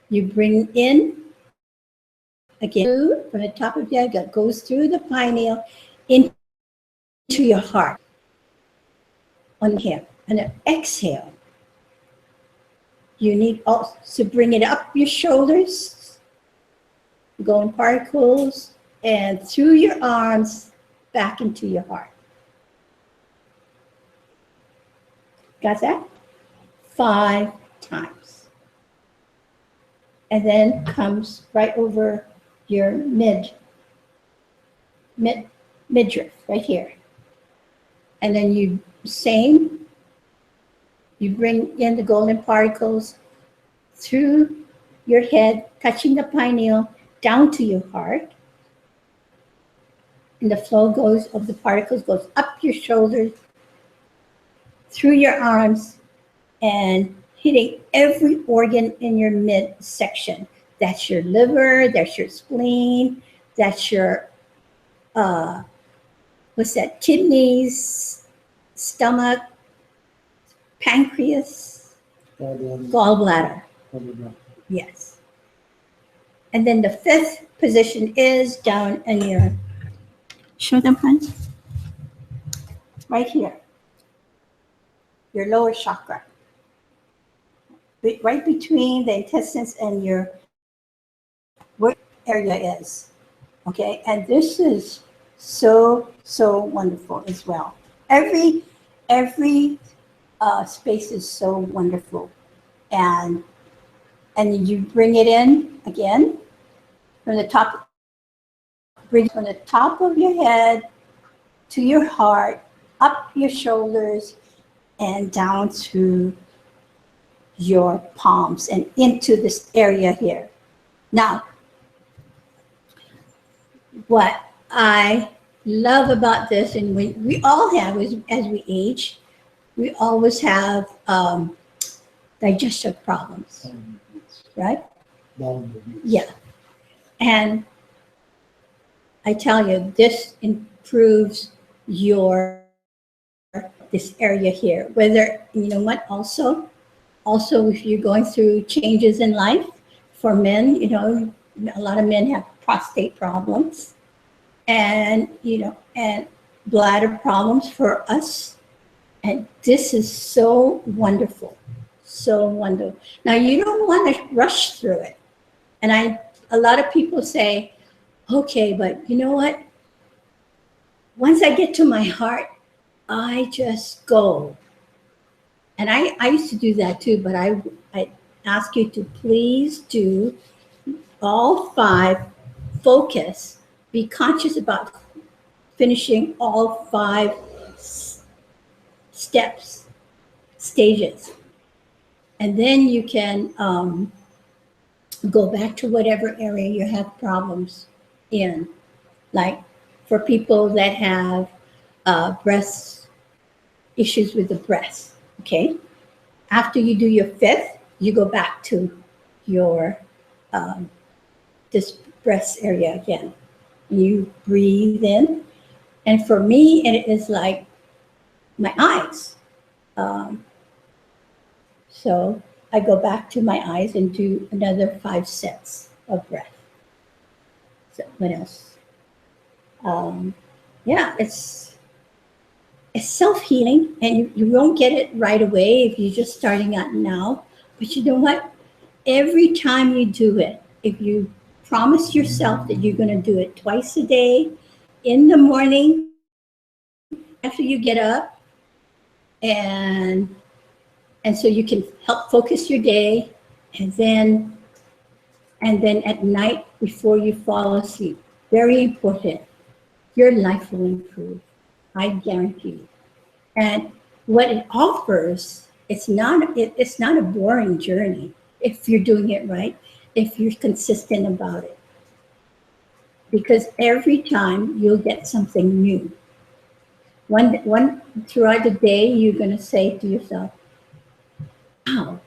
You bring in, again, from the top of your head, that goes through the pineal into your heart. On here, and then exhale. You need also to bring it up your shoulders, golden particles, and through your arms back into your heart. Got that? 5 times. And then comes right over your midriff, right here. And then you bring in the golden particles through your head, touching the pineal, down to your heart. And the flow of the particles goes up your shoulders, through your arms, and hitting every organ in your midsection. That's your liver, that's your spleen, that's your, kidneys, stomach, pancreas, gallbladder. Yes. And then the 5th position is down in your, show them, friends, right here, your lower chakra, right between the intestines and where area is. Okay, and this is so wonderful as well. Every space is so wonderful, and you bring it in again from the top. Bring from the top of your head to your heart, up your shoulders, and down to your palms and into this area here. Now, what I love about this, and we all have, as we age, we always have digestive problems, right? Yeah. And I tell you, this improves this area here. Whether, you know what, also if you're going through changes in life, For men, a lot of men have prostate problems and, and bladder problems for us. And this is so wonderful, so wonderful. Now, you don't want to rush through it. And a lot of people say, okay, but you know what? Once I get to my heart, I just go. And I used to do that too, but I ask you to please do all 5, focus, be conscious about finishing all 5 steps, stages. And then you can go back to whatever area you have problems in. Like for people that have breast issues with the breast, okay? After you do your 5th, you go back to your this breast area again. You breathe in. And for me, it is like my eyes. So I go back to my eyes and do another 5 sets of breath. So what else? Yeah, it's self-healing, and you won't get it right away if you're just starting out now. But you know what? Every time you do it, if you promise yourself that you're going to do it twice a day, in the morning, after you get up, and so you can help focus your day, and then at night before you fall asleep. Very important. Your life will improve. I guarantee you. And what it offers, it's not a boring journey if you're doing it right, if you're consistent about it. Because every time you'll get something new. One throughout the day, you're going to say to yourself, wow,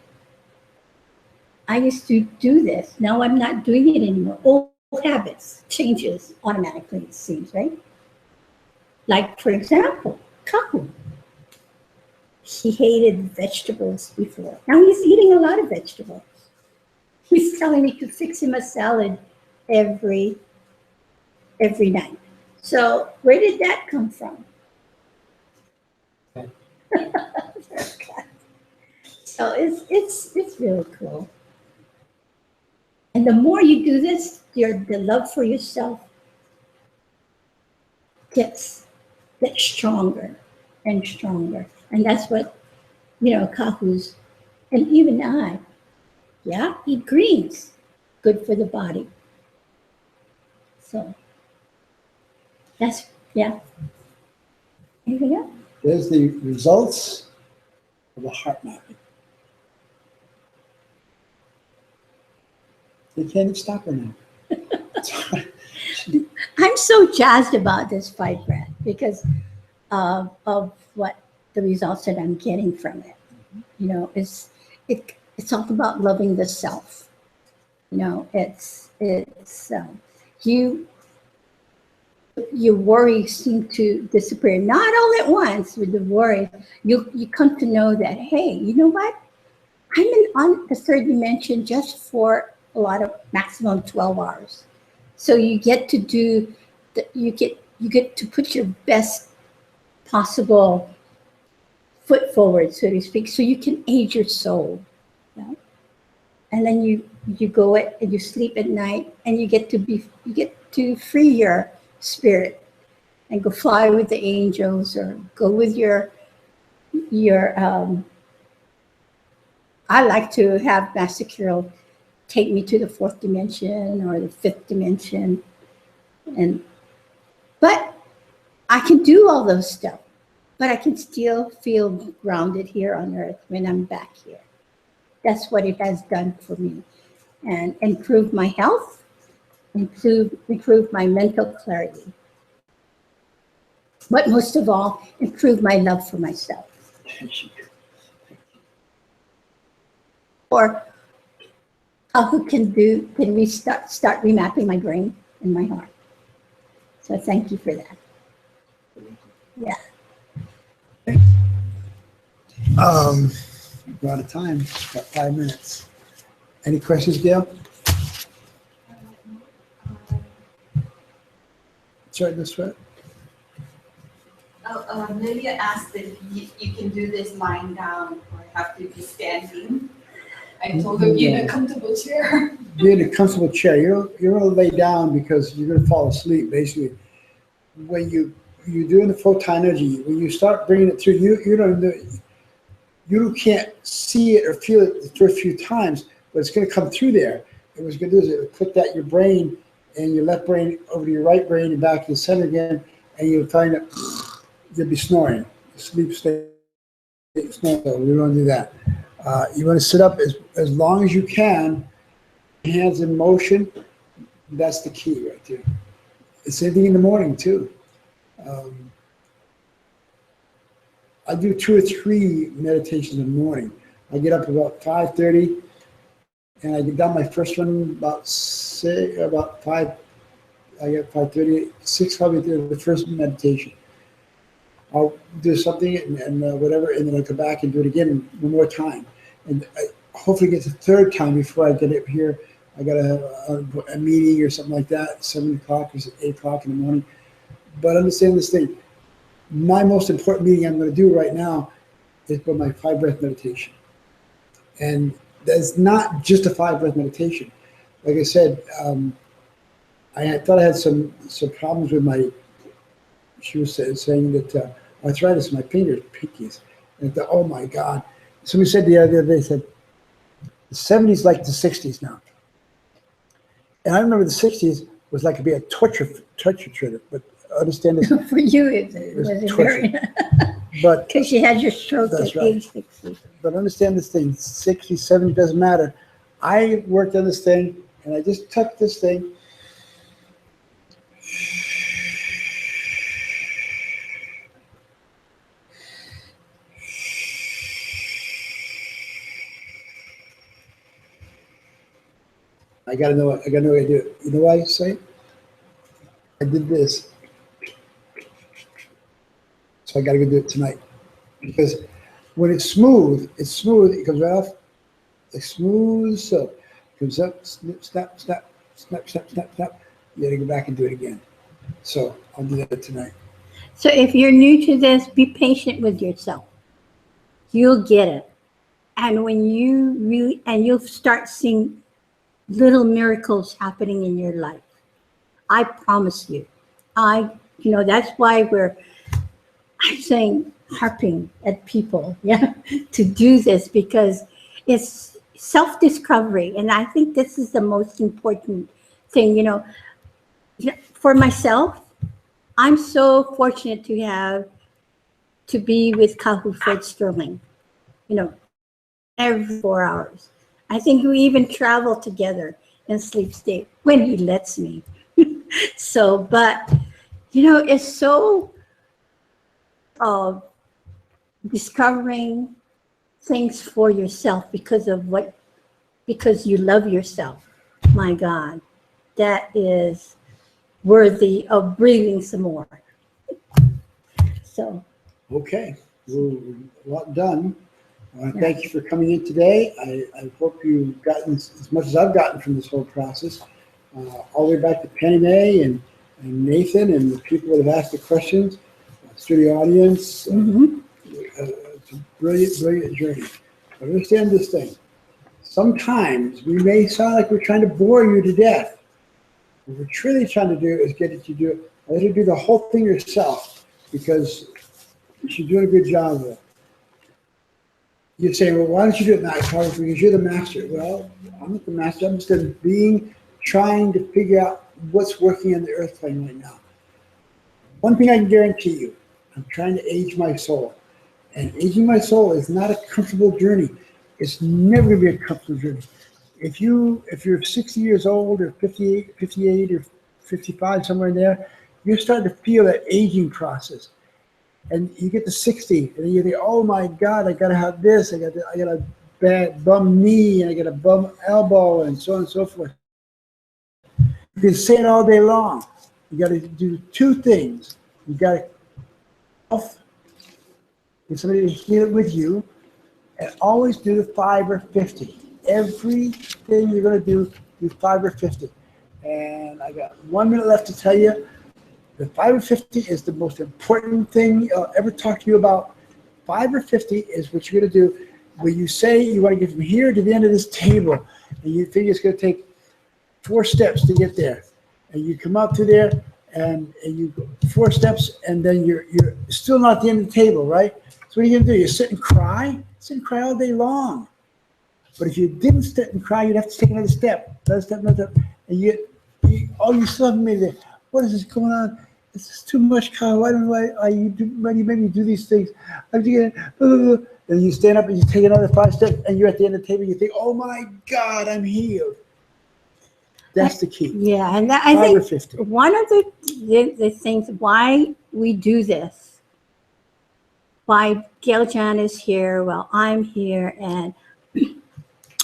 I used to do this. Now I'm not doing it anymore. Old habits, changes automatically, it seems, right? Like, for example, Kahu. He hated vegetables before. Now he's eating a lot of vegetables. He's telling me to fix him a salad every night. So where did that come from? So it's really cool. And the more you do this, the love for yourself gets stronger and stronger. And that's what, Kahu's, and even I, eat greens, good for the body. So that's, anything else? There's the results of the heart mapping. They can't stop her now. I'm so jazzed about this 5 breath because of what the results that I'm getting from it. It's all about loving the self. Your worries seem to disappear, not all at once with the worry. You come to know that, hey, you know what? I'm on the 3rd dimension just for a lot of maximum 12 hours. So you get to do, you get to put your best possible foot forward, so to speak, so you can aid your soul. And then you go and you sleep at night, and you get to free your spirit and go fly with the angels, or go with your I like to have Master Kirill take me to the 4th dimension or the 5th dimension, but I can do all those stuff, but I can still feel grounded here on earth when I'm back here. That's what it has done for me, and improve my health, improve my mental clarity, but most of all, improve my love for myself. Or Kahu can we start remapping my brain and my heart. So thank you for that. Yeah. We're out of time. Got 5 minutes. Any questions, Gail? starting to sweat? Lilia asked if you can do this lying down or have to be standing. I told her be in a comfortable chair. Be in a comfortable chair. You don't lay down because you're going to fall asleep. Basically, when you're doing the photon energy, when you start bringing it through, you can't see it or feel it the first few times, but it's going to come through there. And what's going to do is it will put that your brain and your left brain over to your right brain and back to the center again, and you'll find that you'll be snoring. Sleep state, snoring. So we don't want to do that. You want to sit up as long as you can, hands in motion. That's the key right there. The same thing in the morning too. I do 2 or 3 meditations in the morning. I get up about 5:30, and I get done my first one about 5. I get 5:30, 6 probably the first meditation. I'll do something and whatever, and then I'll come back and do it again one more time. And I hopefully get the 3rd time before I get up here. I got a meeting or something like that, 7 o'clock or 8 o'clock in the morning. But understand this thing. My most important meeting I'm going to do right now is for my 5-breath meditation. And that's not just a 5-breath meditation. Like I said, I thought I had some problems with my, she was saying that arthritis in my fingers, pinkies. And I thought, oh my God. Somebody said the other day, said, the 70s like the 60s now. And I remember the 60s was like to be a torture trigger, but understand this. For you, it was very, but because you had your stroke at age 60. But understand this thing, 60, 70, doesn't matter. I worked on this thing, and I just tucked this thing. I gotta know what I do it. You know why I say it? I did this. So I gotta go do it tonight. Because when it's smooth, it comes right off like smooth silk. It comes up, snip, snap, snap, snap, snap, snap, snap. You gotta go back and do it again. So I'll do that tonight. So if you're new to this, be patient with yourself. You'll get it. And when you'll start seeing little miracles happening in your life. I promise you. That's why I'm saying harping at people, to do this, because it's self-discovery. And I think this is the most important thing, for myself. I'm so fortunate to be with Kahu Fred Sterling, every 4 hours. I think we even travel together in sleep state when he lets me. So, but, it's so discovering things for yourself because you love yourself. My God, that is worthy of breathing some more. So. Okay, well, a lot done. I want to thank you for coming in today. I hope you've gotten as much as I've gotten from this whole process. All the way back to Penny Mae and Nathan and the people that have asked the questions, to the audience. It's a brilliant journey. But understand this thing. Sometimes we may sound like we're trying to bore you to death. What we're truly trying to do is get you to do it. Let you do the whole thing yourself, because you're doing a good job of it. You'd say, well, why don't you do it, Max? Because you're the master. Well, I'm not the master. I'm just a being trying to figure out what's working on the earth plane right now. One thing I can guarantee you, I'm trying to age my soul. And aging my soul is not a comfortable journey. It's never going to be a comfortable journey. If you're 60 years old or 58 or 55, somewhere in there, you're starting to feel that aging process. And you get to 60, and you think, oh my God, I gotta have this, I got a bad bum knee, and I got a bum elbow, and so on and so forth. You can say it all day long. You gotta do 2 things. You gotta get somebody to heal it with you, and always do the 5 or 50. Everything you're gonna do 5 or 50. And I got 1 minute left to tell you, The 5 or 50 is the most important thing I'll ever talk to you about. 5 or 50 is what you're going to do. When you say you want to get from here to the end of this table, and you think it's going to take 4 steps to get there, and you come out through there, and you go 4 steps, and then you're still not at the end of the table, right? So what are you going to do? You sit and cry? Sit and cry all day long. But if you didn't sit and cry, you'd have to take another step, another step, another step, and you still haven't made it. What is this going on? This is too much, Kyle. Why you make me do these things? I'm doing, and you stand up and you take another 5 steps, and you're at the end of the table. And you think, "Oh my God, I'm healed." That's the key. Yeah, and I 5 or think 50. one of the things why we do this, why Gail Jan is here, while I'm here, and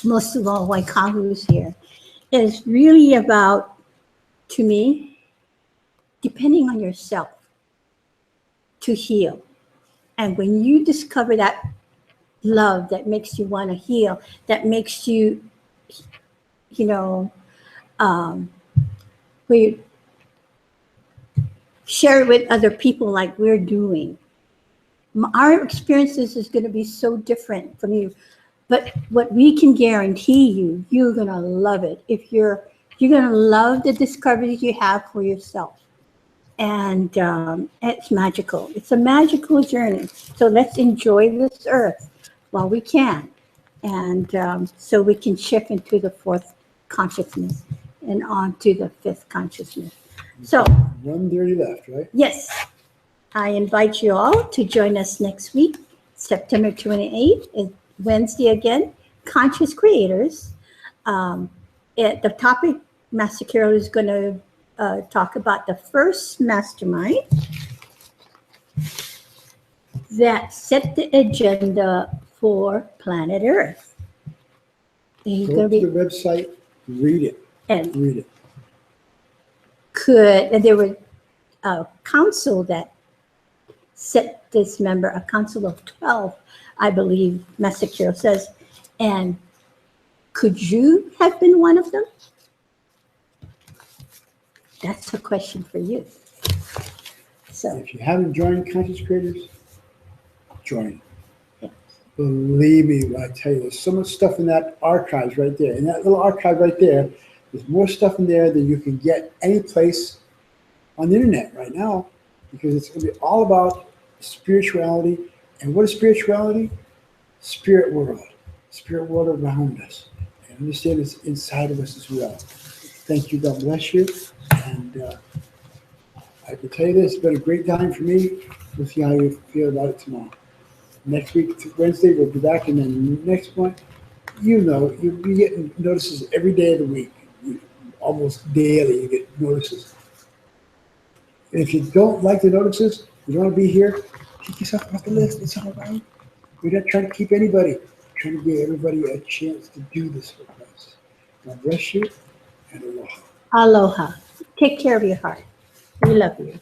most of all, why Kahu is here, is really about, to me, depending on yourself to heal. And when you discover that love that makes you want to heal, that makes you, where you share it with other people like we're doing. Our experiences is going to be so different from you. But what we can guarantee you, you're going to love it. If you're going to love the discoveries you have for yourself. And it's magical. It's a magical journey. So let's enjoy this earth while we can. And so we can shift into the 4th consciousness and on to the 5th consciousness. So 1:30 left, right? yes, I invite you all to join us next week, September 28th, is Wednesday again, Conscious Creators. The topic, Master Carol is going to talk about the first mastermind that set the agenda for planet Earth. He's Go going to to the be, website, read it. and Read it. there was a council that set this member, a council of 12, I believe Master Carol says, and could you have been one of them? That's a question for you. So, If you haven't joined Conscious Creators, join. Yeah. Believe me when I tell you, there's so much stuff in that archives right there. In that little archive right there, there's more stuff in there than you can get any place on the internet right now, because it's going to be all about spirituality. And what is spirituality? Spirit world around us. And understand it's inside of us as well. Thank you. God bless you. And I can tell you this, it's been a great time for me. We'll see how you feel about it tomorrow. Next week, Wednesday, we'll be back. And then next month, you'll be getting notices every day of the week. Almost daily, you get notices. And if you don't like the notices, you don't want to be here, take yourself off the list. It's all right. We're not trying to keep anybody. We're trying to give everybody a chance to do this with us. God bless you, and aloha. aloha. Take care of your heart. We love you.